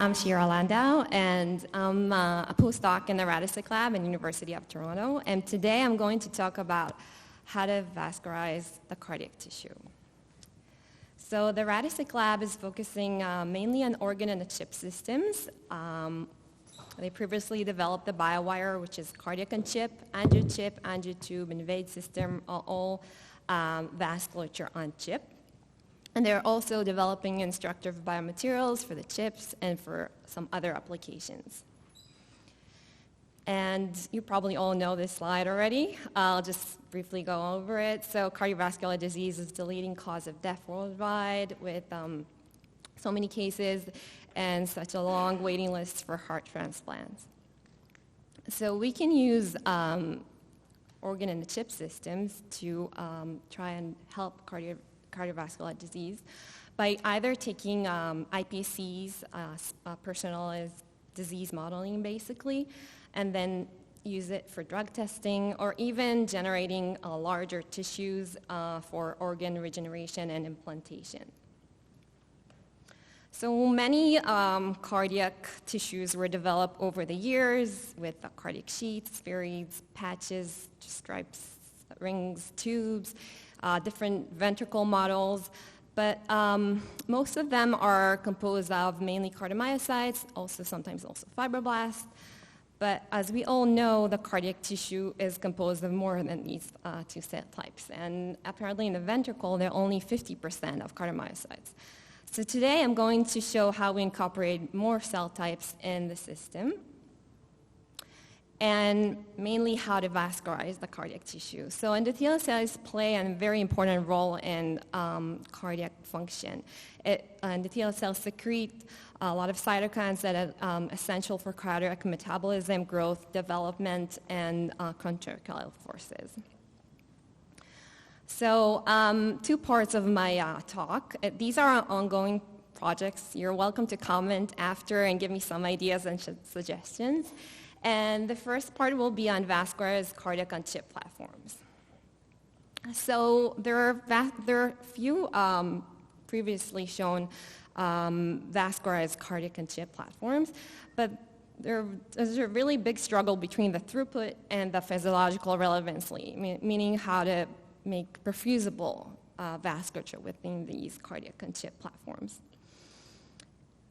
I'm Shira Landau, and I'm a postdoc in the Radisic Lab at the University of Toronto. And today I'm going to talk about how to vascularize the cardiac tissue. So the Radisic Lab is focusing mainly on organ and chip systems. They previously developed the BioWire, which is cardiac on chip, angiochip, angiotube, and VADE system, are all vasculature on chip. And they're also developing instructive biomaterials for the chips and for some other applications. And you probably all know this slide already. I'll just briefly go over it. So cardiovascular disease is the leading cause of death worldwide, with so many cases and such a long waiting list for heart transplants. So we can use organ and chip systems to try and help cardiovascular disease by either taking iPSCs, personalized disease modeling basically, and then use it for drug testing, or even generating larger tissues for organ regeneration and implantation. So many cardiac tissues were developed over the years with cardiac sheets, spheroids, patches, stripes, rings, tubes, different ventricle models, but most of them are composed of mainly cardiomyocytes, sometimes also fibroblasts. But as we all know, the cardiac tissue is composed of more than these two cell types. And apparently in the ventricle, there are only 50% of cardiomyocytes. So today I'm going to show how we incorporate more cell types in the system, and mainly how to vascularize the cardiac tissue. So endothelial cells play a very important role in cardiac function. Endothelial cells secrete a lot of cytokines that are essential for cardiac metabolism, growth, development, and contractile forces. So 2 parts of my talk. These are ongoing projects. You're welcome to comment after and give me some ideas and suggestions. And the first part will be on vascularized cardiac on chip platforms. So there are few previously shown vascularized cardiac on chip platforms, but there's a really big struggle between the throughput and the physiological relevancy, meaning how to make perfusable vasculature within these cardiac on chip platforms.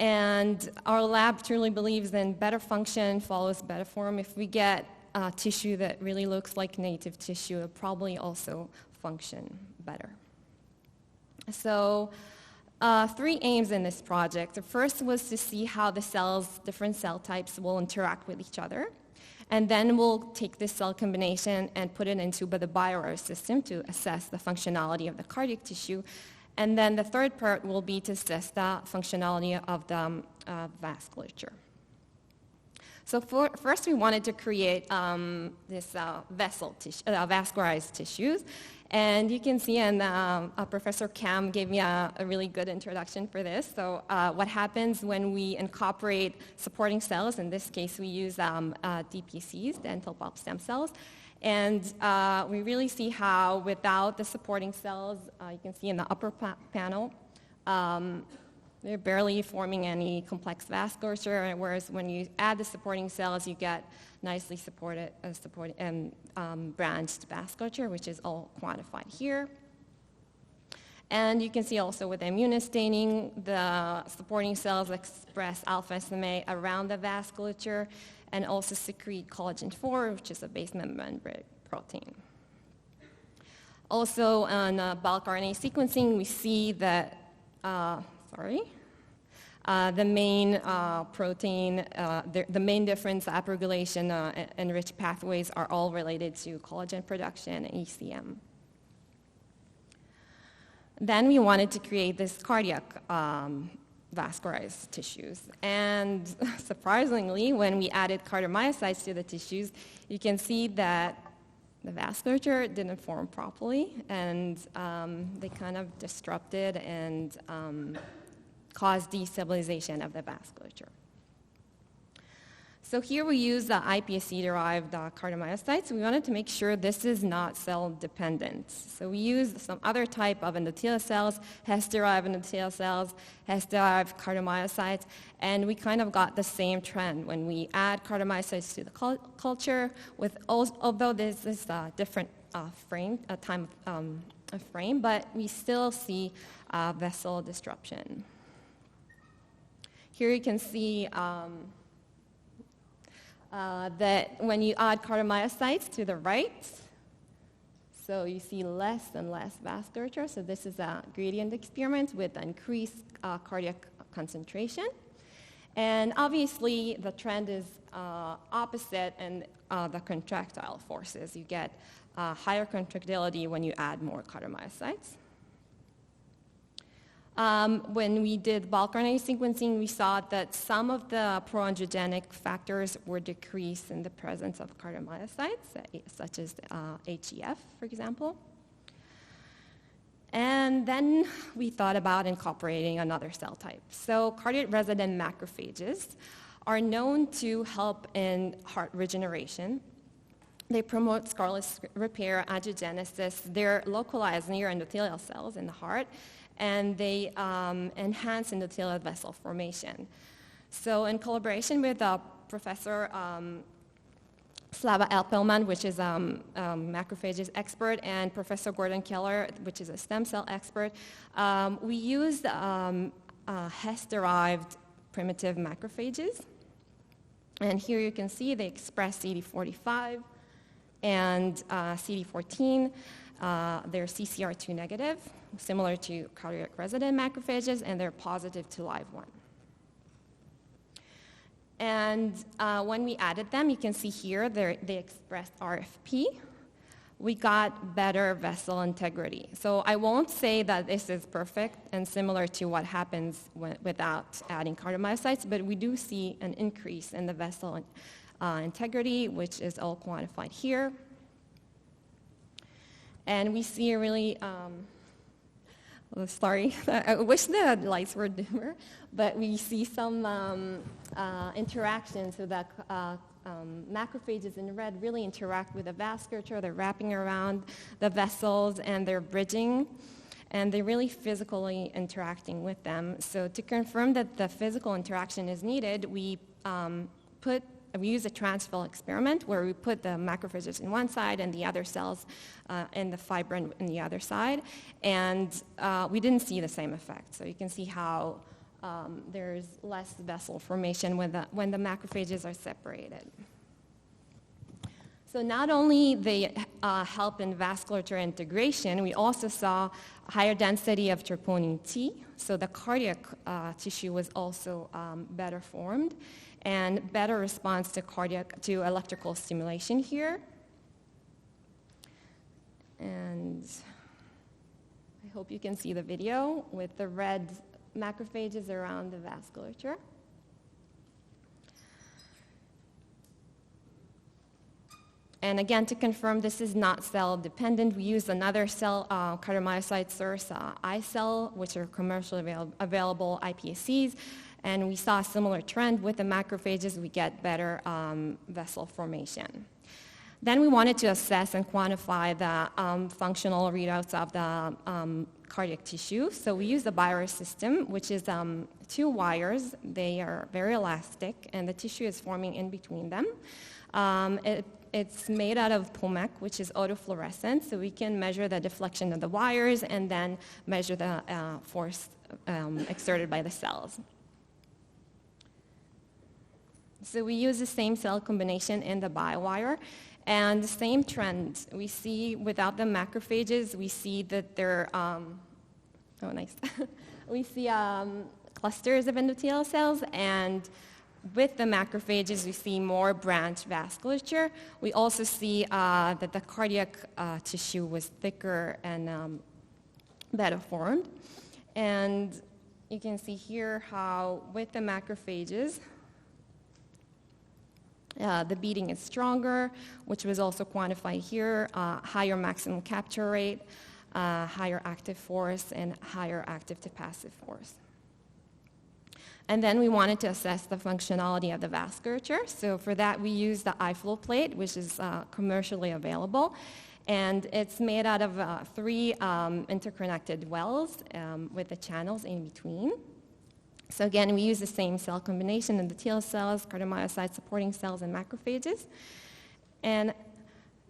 And our lab truly believes in better function follows better form. If we get tissue that really looks like native tissue, it'll probably also function better. So 3 aims in this project. The first was to see how the cells, different cell types, will interact with each other. And then we'll take this cell combination and put it into the BioWire system to assess the functionality of the cardiac tissue. And then the third part will be to assess the functionality of the vasculature. So first we wanted to create this vascularized tissues. And you can see, and Professor Cam gave me a really good introduction for this. So what happens when we incorporate supporting cells, in this case we use DPCs, dental pulp stem cells, and we really see how without the supporting cells, you can see in the upper panel, they're barely forming any complex vasculature, whereas when you add the supporting cells, you get nicely supported and branched vasculature, which is all quantified here. And you can see also with immunostaining, the supporting cells express alpha SMA around the vasculature and also secrete collagen 4, which is a basement membrane protein. Also on bulk RNA sequencing, we see that the main protein, the main difference, upregulation, enriched pathways are all related to collagen production and ECM. Then we wanted to create this cardiac vascularized tissues. And surprisingly, when we added cardiomyocytes to the tissues, you can see that the vasculature didn't form properly, and they kind of disrupted and caused destabilization of the vasculature. So here we use the iPSC-derived cardiomyocytes. We wanted to make sure this is not cell-dependent. So we used some other type of endothelial cells, Hess-derived endothelial cells, Hess-derived cardiomyocytes, and we kind of got the same trend when we add cardiomyocytes to the culture, although this is a different frame, but we still see vessel disruption. Here you can see that when you add cardiomyocytes to the right, so you see less and less vasculature. So this is a gradient experiment with increased cardiac concentration. And obviously, the trend is opposite in the contractile forces. You get higher contractility when you add more cardiomyocytes. When we did bulk RNA sequencing, we saw that some of the pro-angiogenic factors were decreased in the presence of cardiomyocytes, such as HEF, for example. And then we thought about incorporating another cell type. So cardiac-resident macrophages are known to help in heart regeneration. They promote scarless repair, angiogenesis. They're localized near endothelial cells in the heart, and they enhance endothelial vessel formation. So in collaboration with Professor Slava Alpelman, which is a macrophages expert, and Professor Gordon Keller, which is a stem cell expert, we used Hess-derived primitive macrophages. And here you can see they express CD45 and CD14. They're CCR2 negative, similar to cardiac resident macrophages, and they're positive to live-1. And when we added them, you can see here they expressed RFP. We got better vessel integrity. So I won't say that this is perfect and similar to what happens without adding cardiomyocytes, but we do see an increase in the vessel integrity, which is all quantified here. And we see a really, sorry, I wish the lights were dimmer, but we see some interactions with the macrophages in red really interact with the vasculature. They're wrapping around the vessels and they're bridging, and they're really physically interacting with them. So to confirm that the physical interaction is needed, we use a transfill experiment where we put the macrophages in one side and the other cells in the fibrin in the other side, and we didn't see the same effect. So you can see how there's less vessel formation when the macrophages are separated. So not only they help in vasculature integration, we also saw a higher density of troponin T, so the cardiac tissue was also better formed, and better response to electrical stimulation here. And I hope you can see the video with the red macrophages around the vasculature. And again, to confirm this is not cell-dependent, we use another cell, cardiomyocyte source, iCell, which are commercially available iPSCs, and we saw a similar trend with the macrophages. We get better vessel formation. Then we wanted to assess and quantify the functional readouts of the cardiac tissue. So we use the BioRes system, which is 2 wires. They are very elastic, and the tissue is forming in between them. It's made out of POMEC, which is autofluorescent, so we can measure the deflection of the wires and then measure the force exerted by the cells. So we use the same cell combination in the BioWire, and the same trend we see without the macrophages. We see that they're, we see clusters of endothelial cells, and with the macrophages, we see more branch vasculature. We also see that the cardiac tissue was thicker and better formed. And you can see here how with the macrophages, the beating is stronger, which was also quantified here, higher maximum capture rate, higher active force, and higher active to passive force. And then we wanted to assess the functionality of the vasculature. So for that, we used the iFlow plate, which is commercially available. And it's made out of 3 interconnected wells with the channels in between. So again, we use the same cell combination, endothelial cells, cardiomyocyte supporting cells, and macrophages. And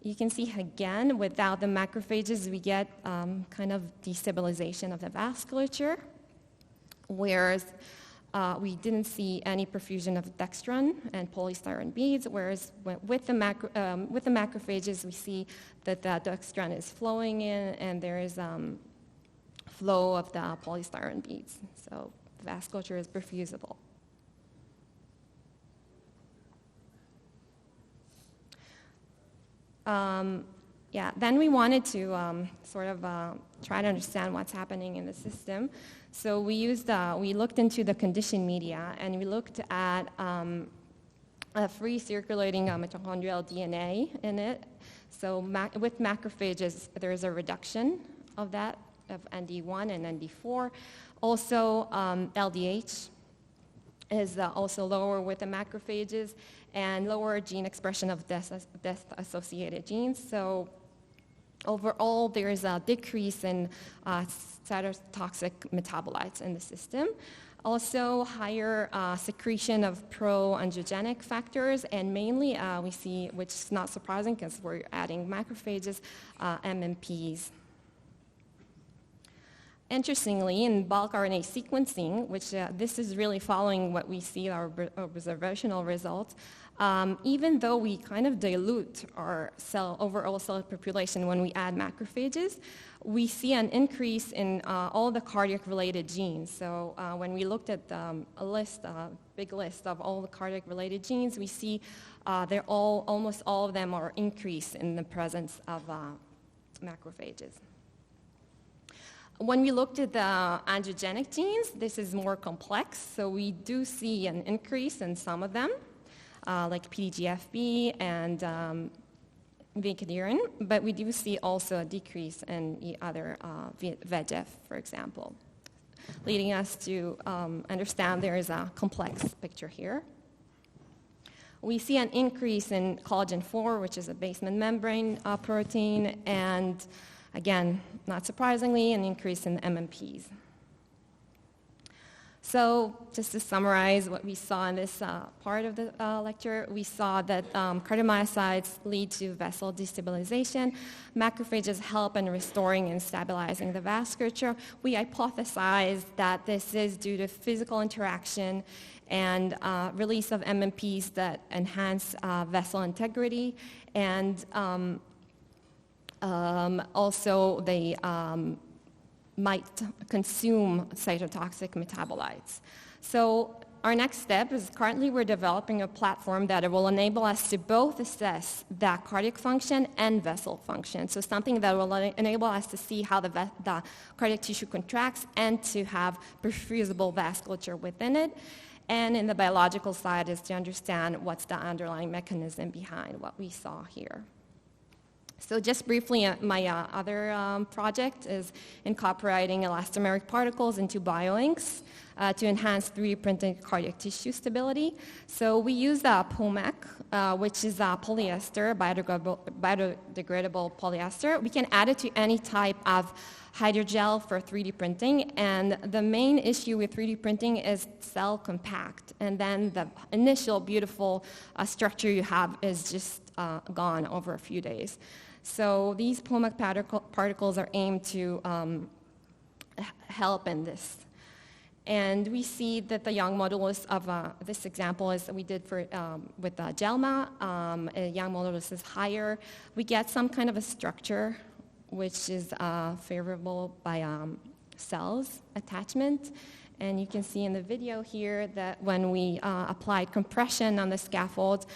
you can see again, without the macrophages, we get kind of destabilization of the vasculature, whereas we didn't see any perfusion of dextran and polystyrene beads, whereas with the macrophages, we see that the dextran is flowing in and there is flow of the polystyrene beads. So the vasculature is perfusable. Then we wanted to try to understand what's happening in the system. So we looked into the conditioned media, and we looked at a free circulating mitochondrial DNA in it. So with macrophages, there is a reduction of that, of ND1 and ND4. Also, LDH is also lower with the macrophages, and lower gene expression of death-associated genes. So overall, there is a decrease in cytotoxic metabolites in the system. Also, higher secretion of pro-angiogenic factors, and mainly we see, which is not surprising because we're adding macrophages, MMPs. Interestingly, in bulk RNA sequencing, which this is really following what we see our observational results, even though we kind of dilute our overall cell population when we add macrophages, we see an increase in all the cardiac-related genes. So when we looked at a big list of all the cardiac-related genes, we see almost all of them are increased in the presence of macrophages. When we looked at the angiogenic genes, this is more complex, so we do see an increase in some of them, like PDGFB and vincristine, but we do see also a decrease in the other VEGF, for example, leading us to understand there is a complex picture here. We see an increase in collagen 4, which is a basement membrane protein, and again, not surprisingly, an increase in MMPs. So just to summarize what we saw in this part of the lecture, we saw that cardiomyocytes lead to vessel destabilization. Macrophages help in restoring and stabilizing the vasculature. We hypothesized that this is due to physical interaction and release of MMPs that enhance vessel integrity, and also they might consume cytotoxic metabolites. So our next step is currently we're developing a platform that will enable us to both assess the cardiac function and vessel function. So something that will enable us to see how the cardiac tissue contracts and to have perfusible vasculature within it. And in the biological side is to understand what's the underlying mechanism behind what we saw here. So just briefly, my other project is incorporating elastomeric particles into bioinks to enhance 3D printed cardiac tissue stability. So we use POMAC, which is a polyester, biodegradable polyester. We can add it to any type of hydrogel for 3D printing, and the main issue with 3D printing is cell compact, and then the initial beautiful structure you have is just gone over a few days. So these POMAC particles are aimed to help in this. And we see that the Young modulus of this example is we did with GELMA. Young modulus is higher. We get some kind of a structure which is favorable by cells attachment. And you can see in the video here that when we applied compression on the scaffold,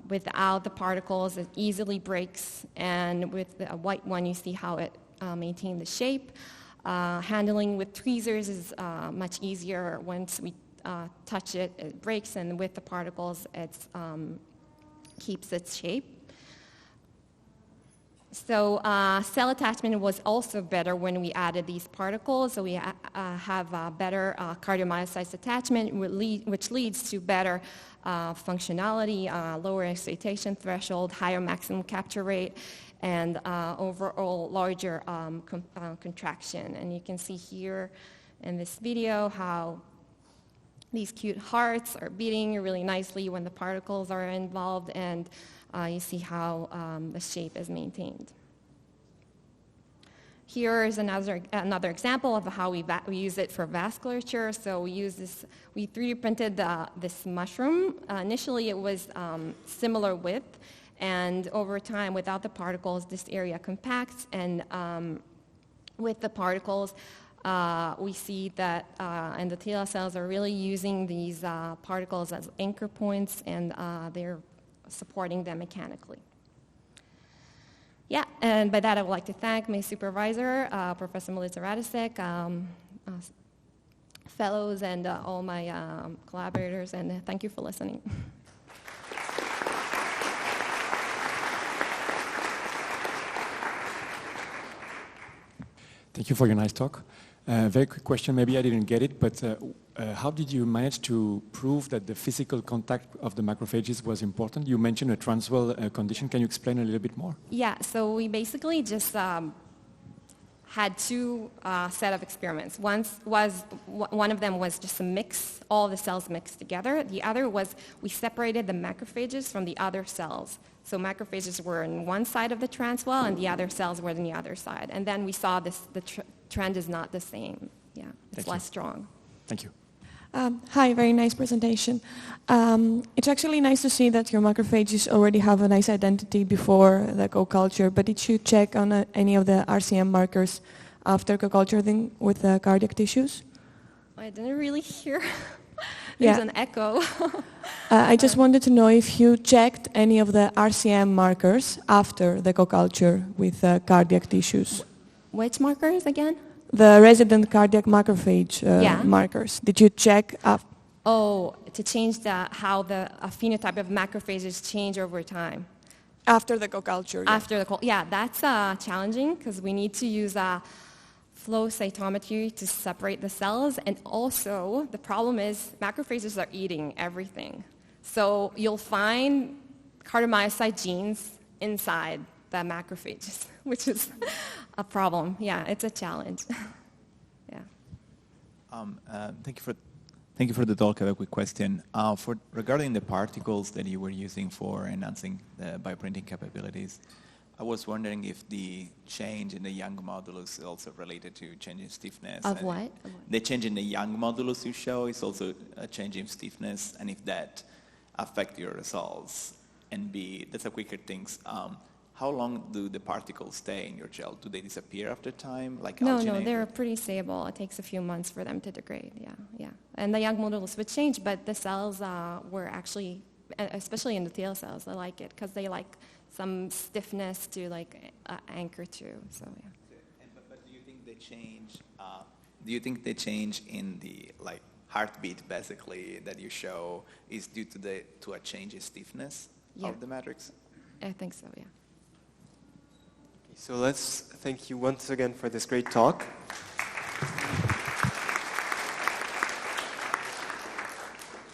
without the particles, it easily breaks, and with the white one, you see how it maintained the shape. Handling with tweezers is much easier. Once we touch it, it breaks, and with the particles, it keeps its shape. So cell attachment was also better when we added these particles. So we have better cardiomyocyte attachment, which leads to better functionality, lower excitation threshold, higher maximum capture rate, and overall larger contraction. And you can see here in this video how these cute hearts are beating really nicely when the particles are involved, and you see how the shape is maintained. Here is another example of how we use it for vasculature. So we 3D printed this mushroom. Initially it was similar width, and over time, without the particles, this area compacts, and with the particles, we see that endothelial cells are really using these particles as anchor points, and they're supporting them mechanically. Yeah, and by that I would like to thank my supervisor, Professor Melissa Radisek, fellows, and all my collaborators, and thank you for listening. Thank you for your nice talk. Very quick question, maybe I didn't get it, but how did you manage to prove that the physical contact of the macrophages was important? You mentioned a transwell condition. Can you explain a little bit more? Yeah, so we basically just had two set of experiments. One of them was just a mix, all the cells mixed together. The other was we separated the macrophages from the other cells. So macrophages were on one side of the transwell, and the other cells were on the other side. And then we saw the trend is not the same. Yeah, it's less strong. Thank you. Hi, very nice presentation. It's actually nice to see that your macrophages already have a nice identity before the co-culture, but did you check on any of the RCM markers after co-culturing with the cardiac tissues? I didn't really hear. There's an echo. I just wanted to know if you checked any of the RCM markers after the co-culture with cardiac tissues. Which markers again? The resident cardiac macrophage markers. Did you check up? Oh, to change how the phenotype of macrophages change over time. After the co-culture. After that's challenging because we need to use flow cytometry to separate the cells, and also the problem is macrophages are eating everything. So you'll find cardiomyocyte genes inside the macrophages, which is a problem. Yeah, it's a challenge. Yeah. Thank you for the talk. I have a quick question. Regarding the particles that you were using for enhancing the bioprinting capabilities, I was wondering if the change in the Young modulus is also related to change in stiffness. Of what? The change in the Young modulus you show is also a change in stiffness, and if that affect your results. And B, that's a quicker thing. How long do the particles stay in your gel? Do they disappear after time, like No, alginate? they're pretty stable. It takes a few months for them to degrade, yeah. And the Young modulus would change, but the cells were actually, especially endothelial cells, they like it because they like some stiffness to anchor to, so yeah. But do you think they change, in the heartbeat basically that you show is due to a change in stiffness of the matrix? I think so, yeah. So let's thank you once again for this great talk.